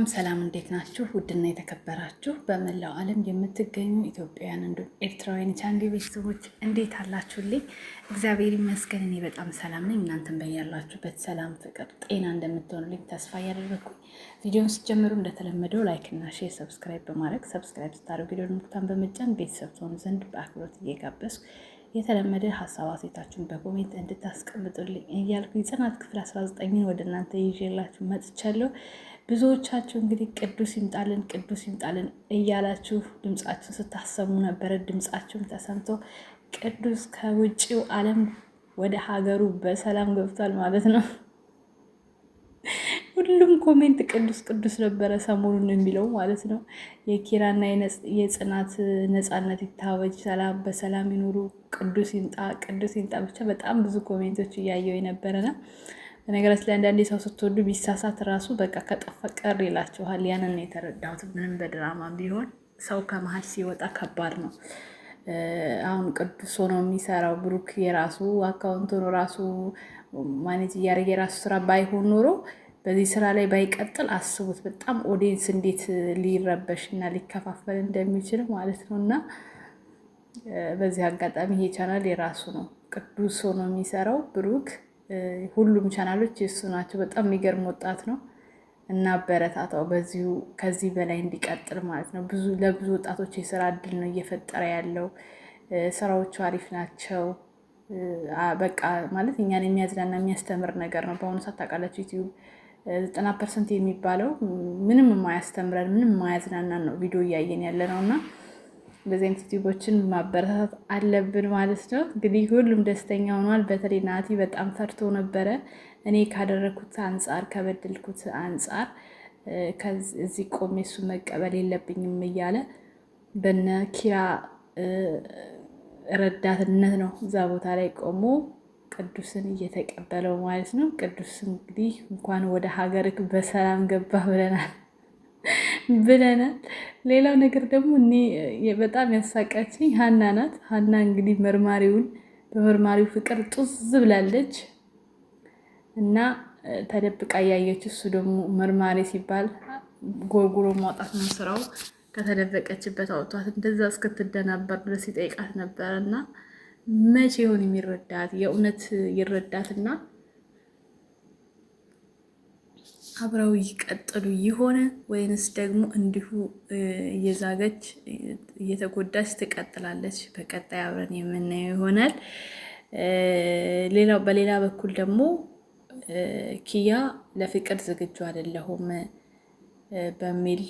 ሰላም እንዴት ናችሁ? ውድና የተከበራችሁ በመላው ዓለም የምትገኙ ኢትዮጵያውያን እንዲሁም ኤርትራውያን ቻንዲ ቤተሰቦች እንዴት አላችሁልኝ? እግዚአብሔር ይመስገን እኔ በጣም ሰላም ነኝ። እናንተም በያላችሁበት ሰላም፣ ፍቅር፣ ጤና እንደምትሆኑልኝ ተስፋ እያደረግኩኝ ቪዲዮውን ስትጀምሩ እንደተለመደው ላይክ እና ሼር፣ ሰብስክራይብ በማድረግ ሰብስክራይብ ስታደርጉ ቪዲዮውን ምልክቱን በመጫን ቤተሰብ ትሆኑ ዘንድ በአክብሮት እየጋበዝኩ የተለመደ ሀሳብ አስተያየታችሁን በኮሜንት እንድታስቀምጡልኝ እያልኩኝ ጽናት ክፍል 19ን ወደ እናንተ ይዤላችሁ መጥቻለሁ። ብዙዎቻችሁ እንግዲህ ቅዱስ ይምጣልን እያላችሁ ድምጻችሁን ስታሰሙ ነበረ። ድምጻችሁም ተሰምቶ ቅዱስ ከውጭው ዓለም ወደ ሀገሩ በሰላም ገብቷል ማለት ነው። ሁሉም ኮሜንት ቅዱስ ነበረ ሰሞኑን የሚለው ማለት ነው። የኪራና የጽናት ነፃነት ይታወጅ፣ ሰላም በሰላም ይኑሩ፣ ቅዱስ ይምጣ ብቻ በጣም ብዙ ኮሜንቶች እያየው የነበረና በነገራችን ላይ አንዳንዴ ሰው ስትወዱ ቢሳሳት ራሱ በቃ ከጠፋ ቀር ይላችኋል። ያንን የተረዳሁት ምንም በድራማ ቢሆን ሰው ከመሀል ሲወጣ ከባድ ነው። አሁን ቅዱስ ሆኖ የሚሰራው ብሩክ የራሱ አካውንት ሆኖ ራሱ ማኔጅ እያደረገ የራሱ ስራ ባይሆን ኖሮ በዚህ ስራ ላይ ባይቀጥል አስቡት በጣም ኦዲየንስ እንዴት ሊረበሽ እና ሊከፋፈል እንደሚችል ማለት ነው። እና በዚህ አጋጣሚ ይሄ ቻናል የራሱ ነው። ቅዱስ ሆኖ የሚሰራው ብሩክ ሁሉም ቻናሎች የሱ ናቸው። በጣም የሚገርም ወጣት ነው እና አበረታታው በዚሁ ከዚህ በላይ እንዲቀጥል ማለት ነው። ለብዙ ወጣቶች የስራ እድል ነው እየፈጠረ ያለው። ስራዎቹ አሪፍ ናቸው። በቃ ማለት እኛን የሚያዝናና የሚያስተምር ነገር ነው። በአሁኑ ሰዓት ታውቃላችሁ ዩቲዩብ 90% የሚባለው ምንም የማያስተምረን ምንም የማያዝናናን ነው ቪዲዮ እያየን ያለ ነው። እና እንደዚህ አይነት ዩቲዩቦችን ማበረታታት አለብን ማለት ነው። እንግዲህ ሁሉም ደስተኛ ሆኗል። በተለይ ናቲ በጣም ፈርቶ ነበረ። እኔ ካደረኩት አንጻር ከበደልኩት አንጻር እዚህ ቆሜ እሱ መቀበል የለብኝም እያለ በነ ኪራ ረዳትነት ነው እዛ ቦታ ላይ ቆሞ ቅዱስን እየተቀበለው ማለት ነው። ቅዱስ እንግዲህ እንኳን ወደ ሀገርክ በሰላም ገባ ብለናል። ሌላው ነገር ደግሞ እኔ በጣም ያሳቃችኝ ሀና ናት። ሀና እንግዲህ በመርማሪው ፍቅር ጡዝ ብላለች እና ተደብቃ እያየች እሱ ደግሞ መርማሪ ሲባል ጎርጉሮ ማውጣት ነው ስራው። ከተደበቀችበት አውጥቷት እንደዛ እስክትደናበር ድረስ ይጠይቃት ነበር እና መቼ ይሆን የሚረዳት? የእውነት ይረዳትና አብረው ይቀጥሉ ይሆን ወይንስ ደግሞ እንዲሁ እየዛገች እየተጎዳች ትቀጥላለች? በቀጣይ አብረን የምናየው ይሆናል። በሌላ በኩል ደግሞ ኪያ ለፍቅር ዝግጁ አይደለሁም በሚል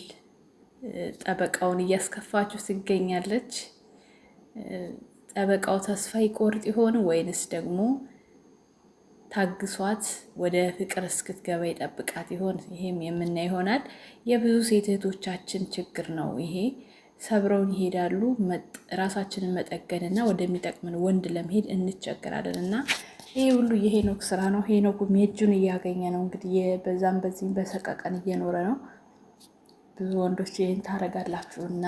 ጠበቃውን እያስከፋችሁ ትገኛለች። ጠበቃው ተስፋ ይቆርጥ ይሆን ወይንስ ደግሞ ታግሷት ወደ ፍቅር እስክትገባ ይጠብቃት ይሆን? ይሄም የምናይ ይሆናል። የብዙ ሴት እህቶቻችን ችግር ነው ይሄ። ሰብረውን ይሄዳሉ። ራሳችንን መጠገንና ወደሚጠቅምን ወንድ ለመሄድ እንቸገራለን እና ይሄ ሁሉ የሄኖክ ስራ ነው። ሄኖክ ሜጁን እያገኘ ነው እንግዲህ በዛም በዚህም በሰቀቀን እየኖረ ነው። ብዙ ወንዶች ይህን ታረጋላችሁ እና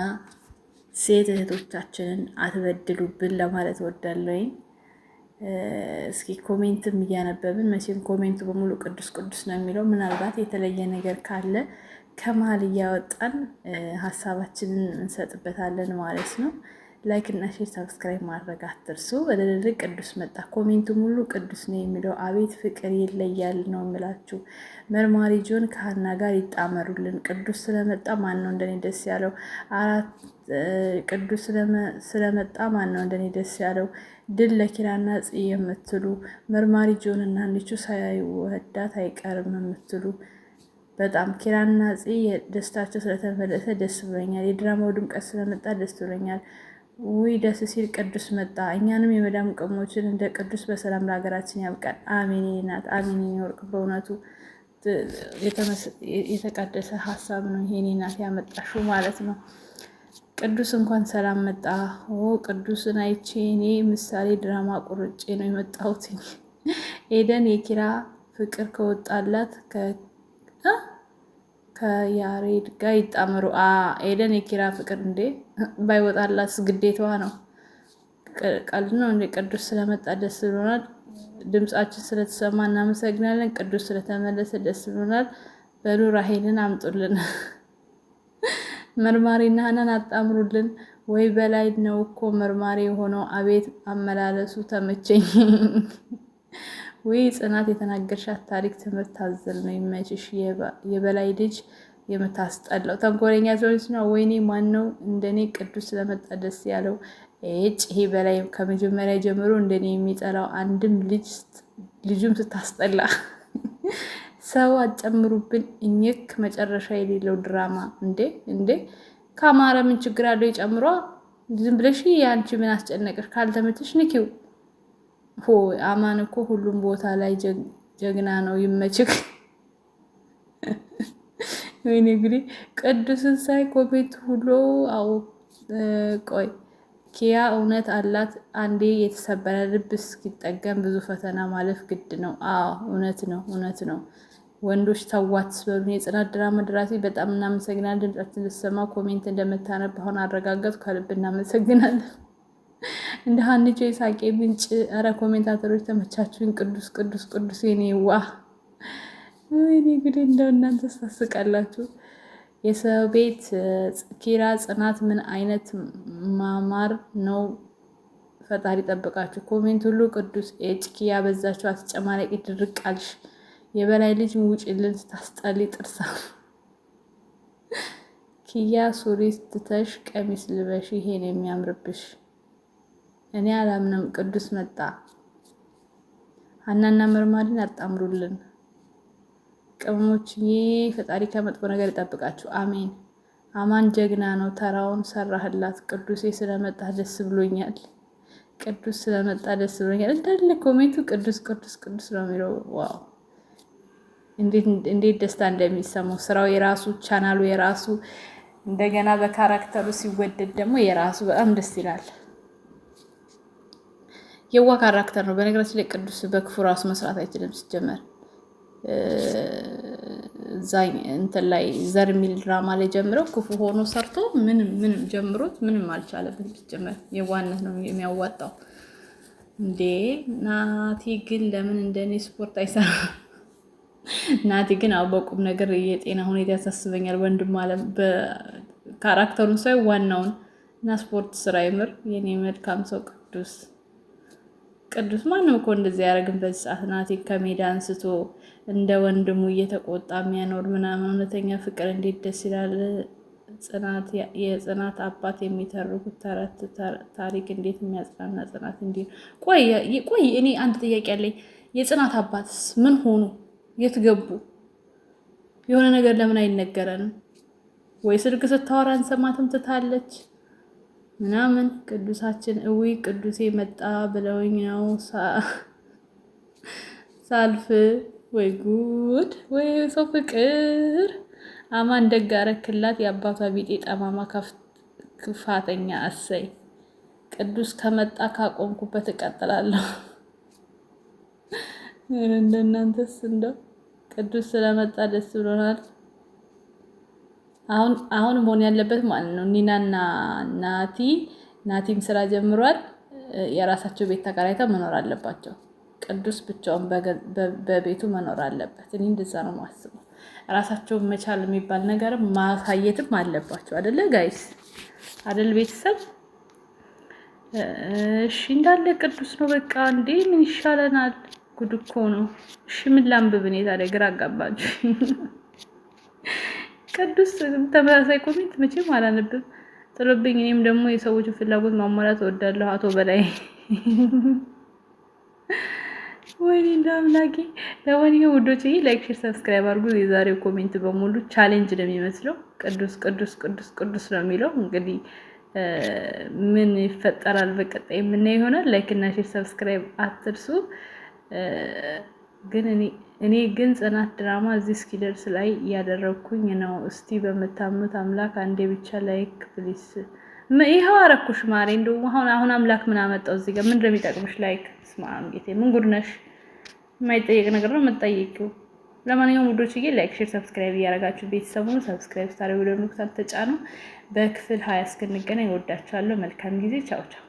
ሴት እህቶቻችንን አትበድሉብን ለማለት ወዳለኝ። እስኪ ኮሜንትም እያነበብን መቼም ኮሜንቱ በሙሉ ቅዱስ ነው የሚለው። ምናልባት የተለየ ነገር ካለ ከመሀል እያወጣን ሀሳባችንን እንሰጥበታለን ማለት ነው። ላይክ እና ሼር ሰብስክራይብ ማድረግ አትርሱ። በደረቅ ቅዱስ መጣ። ኮሜንቱ ሙሉ ቅዱስ ነው የሚለው። አቤት ፍቅር ይለያል ነው የምላችሁ። መርማሪ ጆን ከሀና ጋር ይጣመሩልን። ቅዱስ ስለመጣ ማን ነው እንደኔ ደስ ያለው? ቅዱስ ስለመጣ ማን ነው እንደኔ ደስ ያለው? ድል ለኪራና ጽ የምትሉ መርማሪ ጆን እና ንቹ ሳይወዳት አይቀርም የምትሉ በጣም ኪራና ጽ ደስታቸው ስለተመለሰ ደስ ብሎኛል። የድራማው ድምቀት ስለመጣ ደስ ብሎኛል። ውይ ደስ ሲል ቅዱስ መጣ። እኛንም የመዳም ቅሞችን እንደ ቅዱስ በሰላም ለሀገራችን ያብቃል። አሜን ናት። አሜን ወርቅ በእውነቱ የተቀደሰ ሀሳብ ነው። ይሄኔ ናት ያመጣሽው ማለት ነው። ቅዱስ እንኳን ሰላም መጣ። ቅዱስን አይቼ እኔ ምሳሌ ድራማ ቁርጬ ነው የመጣሁት። ኤደን የኪራ ፍቅር ከወጣላት ከያሬድ ጋር ይጣመሩ። ኤደን የኪራ ፍቅር እንዴ ባይወጣላት ግዴታዋ ነው። ቀልድ ነው እንዴ? ቅዱስ ስለመጣ ደስ ብሎናል። ድምጻችን ስለተሰማ እናመሰግናለን። ቅዱስ ስለተመለሰ ደስ ብሎናል። በሉ ራሄልን አምጡልን፣ መርማሪና ሀናን አጣምሩልን። ወይ በላይ ነው እኮ መርማሪ የሆነው። አቤት አመላለሱ ተመቸኝ። ወይ ጽናት የተናገርሻት ታሪክ ትምህርት አዘል ነው። ይመችሽ። የበላይ ልጅ የምታስጠላው ተንኮለኛ ሰዎች ነው። ወይኔ ማን ነው እንደኔ ቅዱስ ስለመጣ ደስ ያለው? ይሄ በላይ ከመጀመሪያ ጀምሮ እንደኔ የሚጠላው አንድም ልጁም ስታስጠላ ሰው አጨምሩብን። እኝክ መጨረሻ የሌለው ድራማ እንዴ ከአማረ ምን ችግር አለው? ይጨምሯ። ዝም ብለሽ ያንቺ ምን አስጨነቀሽ? ካልተመትሽ ንኪው። አማን እኮ ሁሉም ቦታ ላይ ጀግና ነው። ይመችክ። ወይኔ እንግዲህ ቅዱስን ሳይ ኮሜንት ሁሉ ቆይ ኪያ እውነት አላት። አንዴ የተሰበረ ልብ እስኪጠገም ብዙ ፈተና ማለፍ ግድ ነው። እውነት ነው። ወንዶች ተዋት ስበሉ። የጽናት ድራማ ደራሲ በጣም እናመሰግናለን። ድምጻችን ልትሰማ ኮሜንት እንደምታነብ አሁን አረጋገጥኩ። ከልብ እናመሰግናለን። እንደ ሀንቾ የሳቄ ምንጭ። ኧረ ኮሜንታተሮች ተመቻችሁኝ። ቅዱስ የኔ ዋ ወይኔ እንግዲህ እንደው እናንተ ታስቃላችሁ። የሰው ቤት ኪራ ጽናት ምን አይነት ማማር ነው። ፈጣሪ ጠብቃችሁ። ኮሜንት ሁሉ ቅዱስ ኪያ በዛችሁ። አትጨማለቂ ድርቅ አልሽ። የበላይ ልጅ ውጭልን ስታስጠሊ ጥርሳ። ኪያ ሱሪ ስትተሽ ቀሚስ ልበሽ፣ ይሄን የሚያምርብሽ። እኔ አላምንም። ቅዱስ መጣ። ሀናና መርማሪን አጣምሩልን። ቅመሞችዬ ፈጣሪ ከመጥፎ ነገር ይጠብቃችሁ። አሜን። አማን ጀግና ነው። ተራውን ሰራህላት። ቅዱሴ ስለመጣ ደስ ብሎኛል። እንዳለ ኮሜንቱ ቅዱስ ነው የሚለው። ዋው እንዴት ደስታ እንደሚሰማው። ስራው የራሱ ቻናሉ የራሱ እንደገና በካራክተሩ ሲወደድ ደግሞ የራሱ በጣም ደስ ይላል። የዋ ካራክተር ነው በነገራችን ላይ። ቅዱስ በክፉ ራሱ መስራት አይችልም ሲጀመር። እንትን ላይ ዘር የሚል ድራማ ላይ ጀምረው ክፉ ሆኖ ሰርቶ ምንም ጀምሮት ምንም አልቻለበትም ሲጀመር። የዋነት ነው የሚያዋጣው። እንዴ ናቲ ግን ለምን እንደኔ ስፖርት አይሰራ? ናቲ ግን በቁም ነገር የጤና ሁኔታ ያሳስበኛል። ወንድም አለም በካራክተሩን ሳይ ዋናውን እና ስፖርት ስራ ይምር። የኔ መልካም ሰው ቅዱስ ማንም እኮ እንደዚህ ያደረግን በዚህ ሰዓት። ናቲ ከሜዳ አንስቶ እንደ ወንድሙ እየተቆጣ የሚያኖር ምናምን እውነተኛ ፍቅር እንዴት ደስ ይላል። የጽናት አባት የሚተርኩት ተረት ታሪክ እንዴት የሚያጽናና ጽናት እንዲህ። ቆይ እኔ አንድ ጥያቄ አለኝ። የጽናት አባትስ ምን ሆኑ? የት ገቡ? የሆነ ነገር ለምን አይነገረንም? ወይ ስልክ ስታወራ እንሰማትም ትታለች ምናምን። ቅዱሳችን ቅዱሴ መጣ ብለውኝ ነው ሳልፍ። ወይ ጉድ! ወይ ሰው ፍቅር! አማን ደግ አረክላት። የአባቷ ቢጤ ጠማማ ክፋተኛ። እሰይ ቅዱስ ከመጣ ካቆምኩበት እቀጥላለሁ። እንደናንተስ እንደው ቅዱስ ስለመጣ ደስ ብሎናል። አሁን መሆን ያለበት ማለት ነው ኒናና ናቲም ስራ ጀምሯል። የራሳቸው ቤት ተከራይተው መኖር አለባቸው። ቅዱስ ብቻውን በቤቱ መኖር አለበት። እኔ እንደዛ ነው የማስበው። ራሳቸውን መቻል የሚባል ነገር ማሳየትም አለባቸው። አይደለ ጋይስ? አይደል ቤተሰብ? እሺ እንዳለ ቅዱስ ነው በቃ። እንዴ ምን ይሻለናል? ጉድ እኮ ነው። እሺ ምን ላንብብ እኔ ታዲያ? ግራ አጋባችሁ። ቅዱስ ተመሳሳይ ኮሜንት መቼም አላነብም ጥሎብኝ። እኔም ደግሞ የሰዎችን ፍላጎት ማሟላት እወዳለሁ። አቶ በላይ ወይኔ እንዳምላኬ። ለማንኛውም ውዶች ላይክ፣ ሼር፣ ሰብስክራይብ አድርጉ። የዛሬው ኮሜንት በሙሉ ቻሌንጅ ነው የሚመስለው። ቅዱስ ነው የሚለው። እንግዲህ ምን ይፈጠራል በቀጣይ የምናየው ይሆናል። ላይክ እና ሼር ሰብስክራይብ አትርሱ። ግን እኔ ግን ጽናት ድራማ እዚህ እስኪደርስ ላይ እያደረኩኝ ነው። እስቲ በምታምኑት አምላክ አንዴ ብቻ ላይክ ፕሊስ። ይኸው አረኩሽ ማሬ። እንደውም አሁን አምላክ ምን አመጣው እዚህ ጋር? ምን እንደሚጠቅምሽ ላይክ። ስማም ጌቴ ምን ጉድ ነሽ? የማይጠየቅ ነገር ነው የምትጠይቂው። ለማንኛውም ውዶችዬ ላይክ፣ ሼር፣ ሰብስክራይብ እያደረጋችሁ ቤተሰቡን ሰብስክራይብ ስታደርጉ ደግሞ ተጫኑ። በክፍል 20 እስክንገናኝ ወዳችኋለሁ። መልካም ጊዜ። ቻው ቻው።